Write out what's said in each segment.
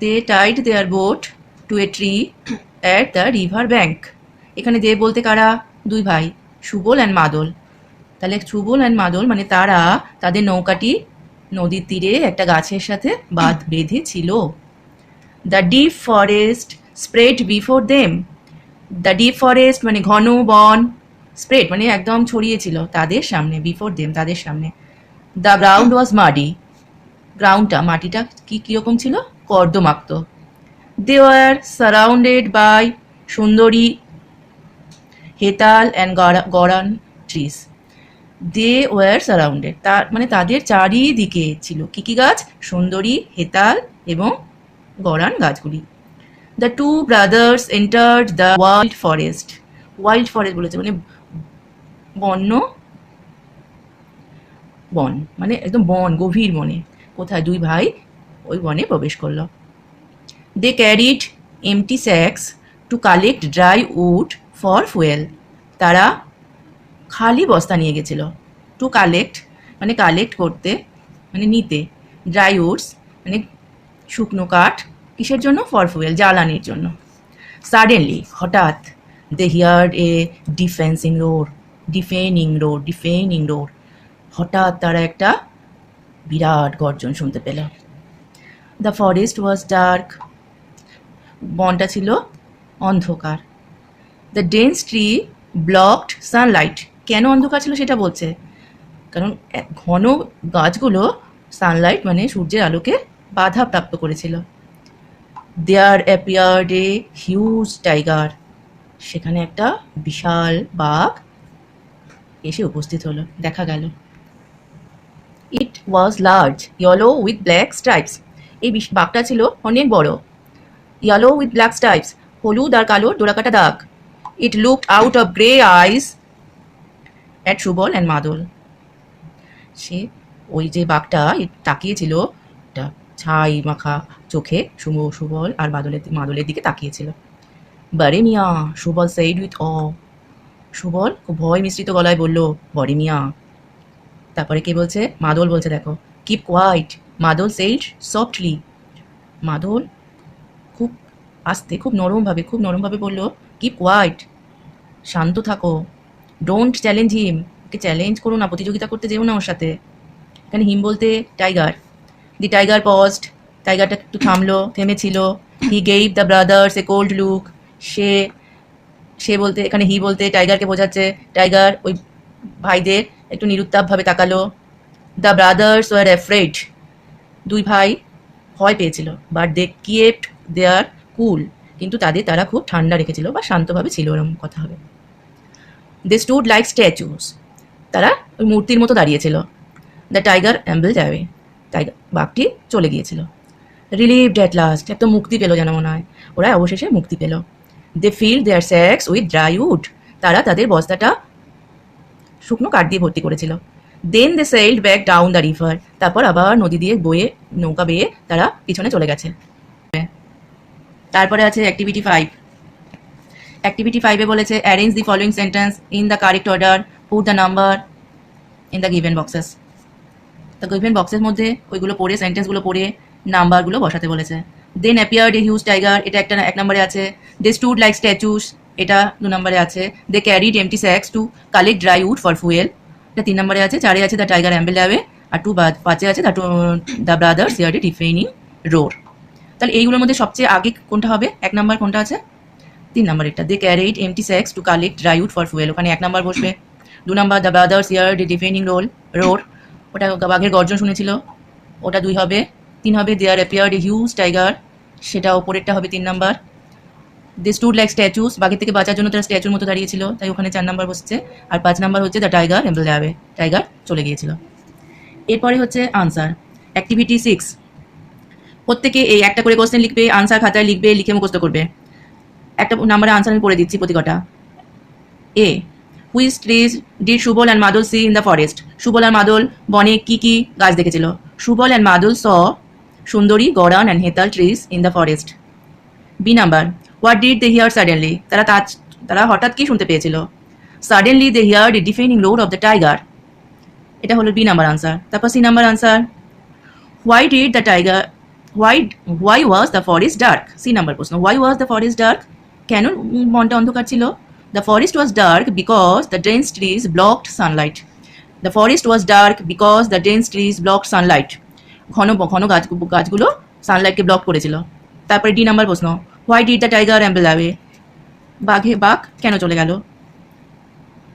They tied their boat to a tree at the river bank. এখানে they বলতে কারা? দুই ভাই, সুবল অ্যান্ড মাদল। তাহলে সুবল অ্যান্ড মাদল মানে তারা তাদের নৌকাটি নদীর তীরে একটা গাছের সাথে বেঁধেছিল। The deep forest spread before them. The deep forest মানে ঘন বন, স্প্রেড মানে একদম ছড়িয়েছিল তাদের সামনে, বিফোর দেম তাদের সামনে। The ground was muddy. গ্রাউন্ডটা মাটিটা কিরকম ছিল? কর্দমাক্ত। They were surrounded by sundari hetal and goran trees. They were surrounded তার মানে তাদের চারিদিকে ছিল কি কি গাছ? সুন্দরী, হেতাল এবং গরান গাছগুলি। The two brothers entered the wild forest. Wild forest বলেছে মানে বন্য বন, মানে একদম বন, গভীর বনে। কোথায়? দুই ভাই ওই বনে প্রবেশ করলো। They carried empty sacks to collect dry wood for fuel. তারা খালি বস্তা নিয়ে গেছিল। টু কালেক্ট মানে কালেক্ট করতে, মানে নিতে। ড্রাই উডস মানে শুকনো কাঠ, কিসের জন্য? ফর ফুয়েল, জ্বালানির জন্য। সাডেনলি হঠাৎ দে হিয়ার্ড এ ডিফেনিং রোর। হঠাৎ তারা একটা বিরাট গর্জন শুনতে পেল। The forest was dark. বনটা ছিল অন্ধকার। The dense tree blocked sunlight. কেন অন্ধকার ছিল সেটা বলছে, কারণ ঘন গাছগুলো সানলাইট মানে সূর্যের আলোকে বাধা প্রাপ্ত করেছিল। There appeared a huge tiger. সেখানে একটা বিশাল বাঘ এসে উপস্থিত হলো, দেখা গেল। It was large, yellow with black stripes. এই বাঘটা ছিল অনেক বড়। ইয়েলো উইথ ব্ল্যাক স্ট্রাইপস, হলুদ আর কালোর ডোরাকাটা দাগ। It looked out of grey ice at Subal and মাদল। সে ওই যে বাঘটা তাকিয়েছিল, একটা ছাই মাখা চোখে সুবল আর মাদলের দিকে তাকিয়েছিল। বারে মিয়া, সুবল সেইড উইথ অ। সুবল খুব ভয় মিশ্রিত গলায় বলল, বরে মিয়া। তারপরে কে বলছে? মাদল বলছে, দেখো। কিপ কোয়াইট, মাদল সেইড সফটলি। মাদল খুব আস্তে, খুব নরমভাবে বলল, কিপ কোয়াইট, শান্ত থাকো। Don't challenge him, okay challenge করো না, প্রতিযোগিতা করতে যেও না ওর সাথে। এখানে হিম বলতে টাইগার। দি টাইগার পজড, টাইগারটা একটু থেমেছিল। He gave the brothers a cold look. সে বলতে এখানে হি বলতে টাইগারকে বোঝাচ্ছে। টাইগার ওই ভাইদের একটু নিরুত্তাপভাবে তাকালো। The brothers war afraid. দুই ভাই ভয় পেয়েছিল। বাট দে কিপড দেয়ার কুল, কিন্তু তারা খুব ঠান্ডা রেখেছিল বা শান্তভাবে ছিল, এরকম কথা হবে। দে স্টুড লাইক স্ট্যাচুস। তারা ওই মূর্তির মতো দাঁড়িয়েছিল। দ্য টাইগার অ্যাম্বল যাবে, টাইগার বাঘটি চলে গিয়েছিল। রিলিভড অ্যাট লাস্ট, একটা মুক্তি পেল যেন মনে হয়। ওরা অবশেষে মুক্তি পেল। They filled their sacks with dry wood. তারা তাদের বস্তাটা শুকনো কাঠ দিয়ে ভর্তি করেছিল। Then they sailed back down the river. তারপর আবার নদী দিয়ে নৌকা বেয়ে তারা পিছনে চলে গেছে। তারপরে আছে অ্যাক্টিভিটি 5। অ্যাক্টিভিটি 5-এ বলেছে arrange the following sentence in the correct order, put the number in the given boxes. The given বক্সের মধ্যে ওইগুলো পড়ে, সেন্টেন্সগুলো পড়ে নাম্বারগুলো বসাতে বলেছে। দেন অ্যাপিয়ার্ড এ হিউজ টাইগার, এটা এক নম্বরে আছে। দে স্টুড লাইক স্ট্যাচুস, এটা 2 নম্বরে আছে। They carried empty sacks to collect dry wood for fuel, এটা 3 নম্বরে আছে। 4-এ আছে দ্য টাইগার অ্যাম্বল অ্যাওয়ে, আর 5-এ আছে the brothers heard a deafening roar. তাহলে এইগুলোর মধ্যে সবচেয়ে আগে কোনটা হবে? 1 নম্বর কোনটা আছে? 3 নম্বরেরটা। They carried empty sacks to collect dry wood for fuel, ওখানে 1 নম্বর বসবে। 2 নম্বর the brothers heard a deafening roar, ওটা বাঘের গর্জন শুনেছিল, ওটা 2 হবে। 3 হবে there appeared a huge tiger, সেটা ওপরেরটা হবে 3 নম্বর। দে স্টুড লাইক স্ট্যাচুস, বাঘের থেকে বাঁচার জন্য তারা স্ট্যাচুর মতো দাঁড়িয়েছিল, তাই ওখানে 4 নম্বর বসছে। আর 5 নম্বর হচ্ছে the tiger amble away, tiger চলে গিয়েছিল। এরপরে হচ্ছে আনসার। অ্যাক্টিভিটি 6, প্রত্যেকে এই একটা করে কোশ্চেন লিখবে, আনসার খাতায় লিখবে, লিখে মুখস্থ করবে। একটা নাম্বারে আনসার আমি পড়ে দিচ্ছি প্রতি কটা। A, which trees did Subal and Madal see in the forest. Subal আর মাদল বনে কি কি গাছ দেখেছিল? Subal and Madal saw sundari, goran and hetal trees in the forest. B number, what did they hear suddenly, তারা হঠাৎ কি শুনতে পেয়েছিল? Suddenly they hear a deafening roar of the tiger, এটা হলো বি নাম্বার আনসার। তারপর C number answer, why did the tiger why was the forest dark, C number প্রশ্ন, why was the forest dark, কেন বনটা অন্ধকার ছিল? The forest was dark because the dense trees blocked sunlight, the forest was dark because the dense trees blocked sunlight, ঘন ঘন গাছগুলো সানলাইটকে block করেছিল। তারপরে ডি নাম্বার প্রশ্ন, why did the tiger amble away, বাঘ কেন চলে গেল?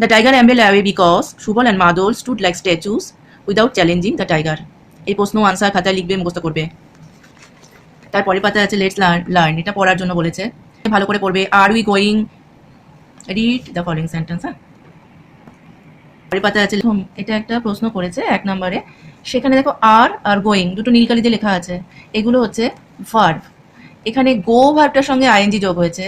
The tiger amble away because Subal and Madal stood like statues without challenging the tiger. এই প্রশ্ন আনসার খাতায় লিখবে, মুখস্থ করবে। তারপরে পাতা আছে লেটস লার্ন, এটা পড়ার জন্য বলেছে, ভালো করে পড়বে। আর we going, read the following sentence. হ্যাঁ, পরের পাতা আছে, এটা একটা প্রশ্ন করেছে 1 নম্বরে, সেখানে দেখো আর গোয়িং দুটো নীল কালি দিয়ে লেখা আছে, এগুলো হচ্ছে ভার্ব। এখানে গো ভার্বটার সঙ্গে আইএনজি যোগ হয়েছে।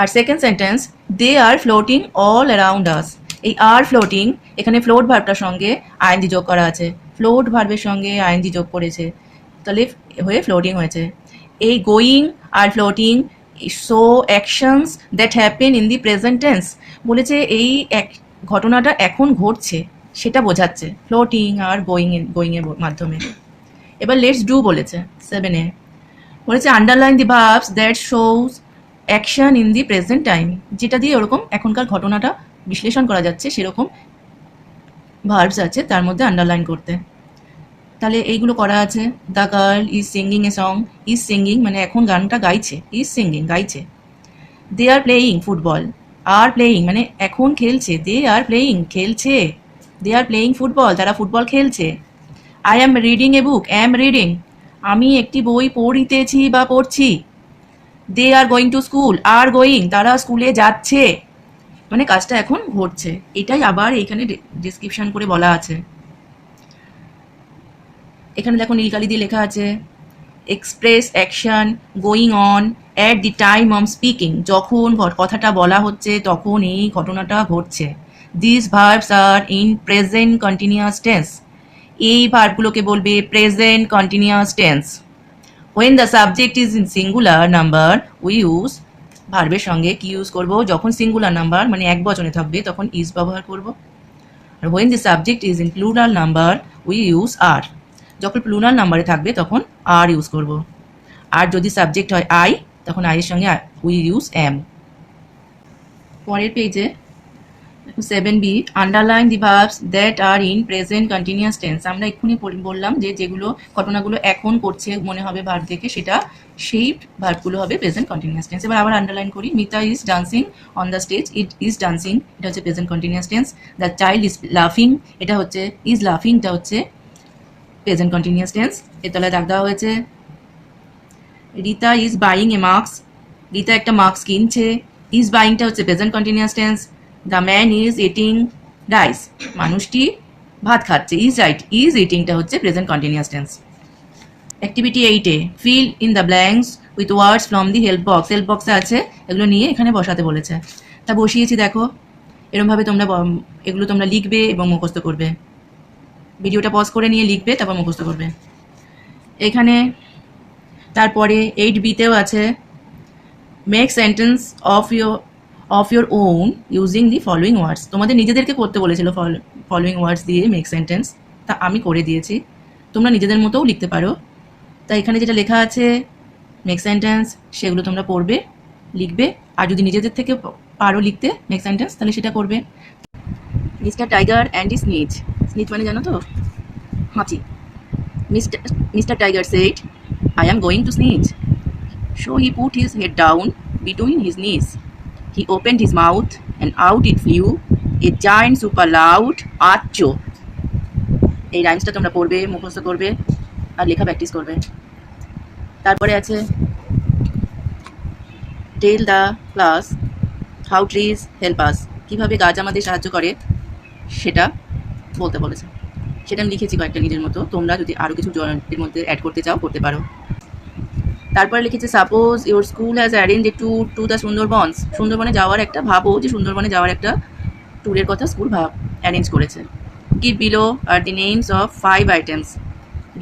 আর second sentence, they are floating all around us, এই আর ফ্লোটিং এখানে ফ্লোট ভার্বটার সঙ্গে আইএনজি যোগ করা আছে, ফ্লোট ভার্বের সঙ্গে আইএনজি যোগ করেছে, তাহলে হয়ে ফ্লোটিং হয়েছে। এই going R floating show actions that happen in the present tense, বলেছে এই ঘটনাটা এখন ঘটছে সেটা বোঝাচ্ছে ফ্লোটিং আর গোয়িংয়ের মাধ্যমে। এবার লেটস ডু বলেছে 7-এ, বলেছে underline the verbs that shows action in the present time, যেটা দিয়ে ওরকম এখনকার ঘটনাটা বিশ্লেষণ করা যাচ্ছে সেরকম ভার্বস আছে, তার মধ্যে আন্ডারলাইন করতে। তাহলে এইগুলো করা আছে। The girl is singing a song, is singing মানে এখন গানটা গাইছে, ইজ সিঙ্গিং গাইছে। They are playing football, are playing মানে এখন খেলছে, দে আর প্লেয়িং খেলছে, দে আর প্লেয়িং ফুটবল তারা ফুটবল খেলছে। I am reading a book, am reading আমি একটি বই পড়িতেছি বা পড়ছি। They are going to school, are going তারা স্কুলে যাচ্ছে, মানে কাজটা এখন ঘটছে। এটাই আবার এইখানে ডিসক্রিপশন করে বলা আছে। এখানে দেখো নীলকালি দিয়ে লেখা আছে express action going on at the time of speaking, যখন কথাটা বলা হচ্ছে তখন এই ঘটনাটা ঘটছে। This verbs are in present continuous tense, এই ভার্বগুলোকে বলবে present continuous tense. When the subject is in singular number we use, ভার্বের সঙ্গে কি ইউজ করব? যখন সিঙ্গুলার নাম্বার মানে এক বচনে থাকবে তখন ইজ ব্যবহার করব। আর when the subject is in plural number we use are, যখন প্লুরাল নাম্বারে থাকবে তখন আর ইউজ করব। আর যদি সাবজেক্ট হয় আই তখন আই এর সঙ্গে উই ইউজ এম। পরের পেজে 7b, underline the verbs that are in present continuous tense. আমরা এক্ষুনি বললাম যে যেগুলো ঘটনাগুলো এখন করছে মনে হবে ভার্ব দেখে, সেটা সেই ভার্বগুলো হবে প্রেজেন্ট কন্টিনিউয়াস টেন্স। এবার আবার আন্ডারলাইন করি, Mita is dancing on the stage, it is dancing এটা হচ্ছে present continuous tense. The child is লাফিং এটা হচ্ছে ইজ লাফিং, এটা হচ্ছে প্রেজেন্ট কন্টিনিউয়াস টেন্স। এর তলায় দাগ দেওয়া হয়েছে। Rita is buying a mask, Rita একটা মাস্ক কিনছে, ইজ বাইংটা হচ্ছে present continuous tense. The man is eating rice, মানুষটি ভাত খাচ্ছে, ইজ ইটিংটা হচ্ছে প্রেজেন্ট কন্টিনিউয়াস টেন্স। অ্যাক্টিভিটি 8-এ, fill in the blanks with words from the help box, help বক্সে আছে এগুলো নিয়ে এখানে বসাতে বলেছে, তা বসিয়েছি দেখো। এরমভাবে তোমরা এগুলো তোমরা লিখবে এবং মুখস্থ করবে, ভিডিওটা পজ করে নিয়ে লিখবে তারপর মুখস্থ করবে। এখানে তারপরে 8bতেও আছে make sentence of your own using the following words, তোমাদের নিজেদেরকে করতে বলেছিল ফলোয়িং ওয়ার্ডস দিয়ে মেক সেন্টেন্স, তা আমি করে দিয়েছি, তোমরা নিজেদের মতোও লিখতে পারো। তা এখানে যেটা লেখা আছে মেক সেন্টেন্স সেগুলো তোমরা পড়বে লিখবে, আর যদি নিজেদের থেকে পারো লিখতে মেক সেন্টেন্স তাহলে সেটা করবে। Mister Tiger and Sneeze, Sneeze মানে জানো তো হাঁচি। Mister Tiger said I am going to sneeze. So he put his head down between his knees. He opened his mouth and out it flew a giant super loud achcho. এই রাইমসটা তোমরা পড়বে মুখস্থ করবে আর লেখা প্র্যাকটিস করবে। তারপরে আছে tell the class how trees help us, কীভাবে গাছ আমাদের সাহায্য করে সেটা বলতে বলেছে, সেটা আমি লিখেছি কয়েকটা নিজের মতো, তোমরা যদি আরও কিছু এর মধ্যে অ্যাড করতে চাও করতে পারো। তারপরে লিখেছে suppose your school has arrange a tour to the Sundarbans, সুন্দরবনে যাওয়ার একটা ভাবো যে সুন্দরবনে যাওয়ার একটা ট্যুরের কথা স্কুল অ্যারেঞ্জ করেছে। Give below are the names of 5 items,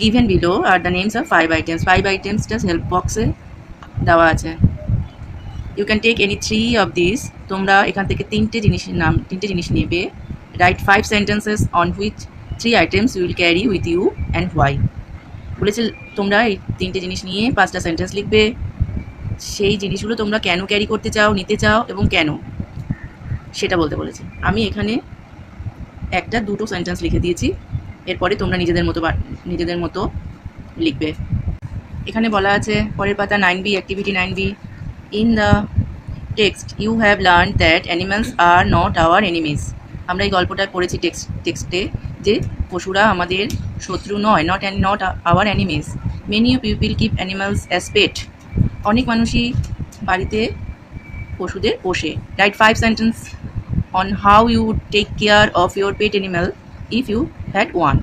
given below are the names of 5 items, 5 আইটেমসটা হেল্প বক্সে দেওয়া আছে। You can take any 3 of this, তোমরা এখান থেকে 3টে জিনিস নেবে। Write 5 sentences on which 3 items you will carry with you and why. বলেছে তোমরা এই 3টে জিনিস নিয়ে 5টা সেন্টেন্স লিখবে। সেই জিনিসগুলো তোমরা কেন ক্যারি করতে চাও, নিতে চাও এবং কেন সেটা বলতে বলেছে। আমি এখানে 1-2টো সেন্টেন্স লিখে দিয়েছি। এরপরে তোমরা নিজেদের মতো লিখবে। এখানে বলা আছে পরের পাতা 9B, activity 9B। In the text you have learn that animals are not our enemies. আমরা এই গল্পটায় পড়েছি টেক্সটে যে পশুরা আমাদের শত্রু নয়, not our enemies. Many people keep animals as pet. অনেক মানুষই বাড়িতে পশুদের পোষে। Write 5 sentence on how you take care of your pet animal if you had one.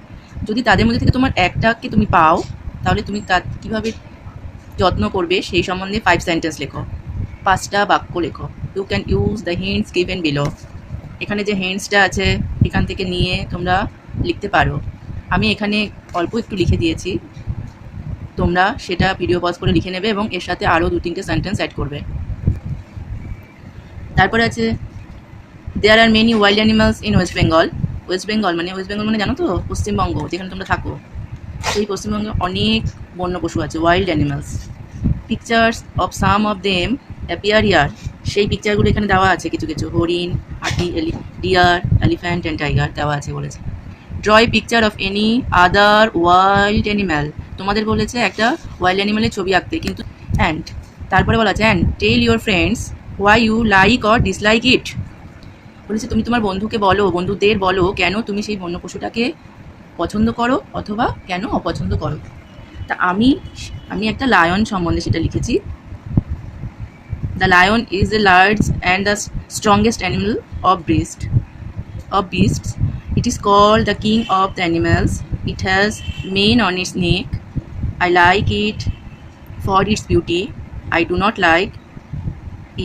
যদি তাদের মধ্যে থেকে তোমার একটাকে তুমি পাও, তাহলে তুমি তার কীভাবে যত্ন করবে সেই সম্বন্ধে 5 সেন্টেন্স লেখো, 5টা বাক্য লেখো। You can use the hints given below. এখানে যে হিন্টসটা আছে এখান থেকে নিয়ে তোমরা লিখতে পারো। আমি এখানে অল্প একটু লিখে দিয়েছি, তোমরা সেটা ভিডিও পজ করে লিখে নেবে এবং এর সাথে আরও 2-3টে সেন্টেন্স অ্যাড করবে। তারপরে আছে there are many wild animals in West Bengal. West Bengal মানে জানো তো পশ্চিমবঙ্গ, যেখানে তোমরা থাকো। সেই পশ্চিমবঙ্গে অনেক বন্য পশু আছে, wild animals. Pictures of some of them appear here. সেই পিকচারগুলো এখানে দেওয়া আছে, কিছু কিছু হরিণ, হাতি, ডিয়ার, এলিফ্যান্ট অ্যান্ড টাইগার দেওয়া আছে বলেছে। Draw a picture of any other wild animal. তোমাদের বলেছে একটা ওয়াইল্ড অ্যানিম্যালের ছবি আঁকতে, কিন্তু অ্যান্ড তারপরে বলা আছে and tell your friends why you like or dislike it. বলেছে তুমি তোমার বন্ধুদের বলো কেন তুমি সেই বন্য পশুটাকে পছন্দ করো অথবা কেন অপছন্দ করো। তা আমি একটা লায়ন সম্বন্ধে সেটা লিখেছি। The lion is a large and the strongest animal of beasts. It is called the king of the animals. It has mane on its neck. I like it for its beauty. I do not like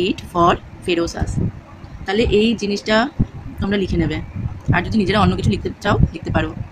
it for ferocious. তাহলে এই জিনিসটা তোমরা লিখে নেবে, আর যদি নিজেরা অন্য কিছু লিখতে চাও লিখতে পারো।